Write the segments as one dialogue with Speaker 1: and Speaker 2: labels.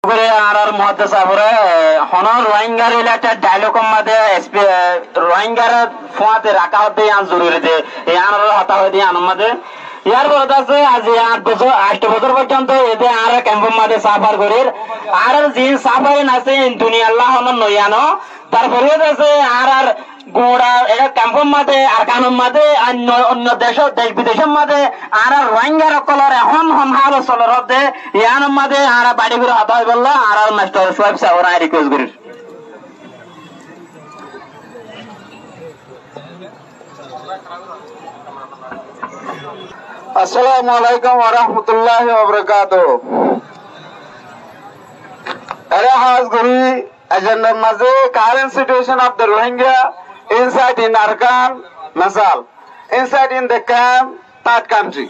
Speaker 1: করে আর মহাদেশা পরে হন রোহিঙ্গার একটা ডায়লগ মাঝে রোহিঙ্গার ফোয়াতে রাখা হতে আন জরুরি দে এই আনার হতা হয়ে দিয়ে আনার মাঝে ইয়ার বলতে আছে আজ 8 বছর পর্যন্ত এতে আর ক্যাম্পের মাঝে সাফার করির আর জিন সাফারে নাছে দুনিয়া আল্লাহ হন নয়ানো তারপরে আছে আর গোড়া এটা ক্যাম্পের মাঝে আর কানুন মাঝে অন্য দেশ বিদেশের মাঝে আর রোহিঙ্গার কলর এখন হন হাল চলর হতে ইয়ানোর মাঝে আর বাড়ি ঘুরে হতা হয়ে বললো আর মাস্টার সোহেব সাহেব রিকোয়েস্ট করিস।
Speaker 2: Assalamu alaikum wa rahmatullahi wa barakatuh. Has Guri agenda maze current situation of the Rohingya inside in Arkan Nasal, inside in the camp, third country.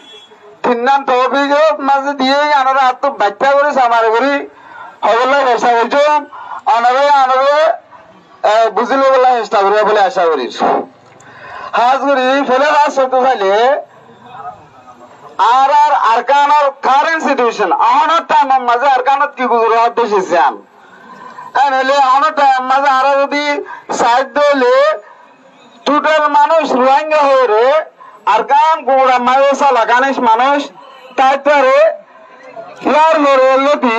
Speaker 2: Tinnan topigo maze diye anara atto bachcha guri samar guri hobolla hesa hojo anare buzile bola hesta guri bole asha guri. Has Guri fele has sotu phale আর আরকানোর current situation আমার time মাঝে আরকানত কি গুজরাট দেশে যান এনলে আমার time মাঝে আর যদি সাইড দিলে টোটাল মানুষ রোহিঙ্গা হয়ে রে আরকান গোড়া মাঝে সালাকানিস মানুষ তাইতারে ইয়ার লড়ে লতি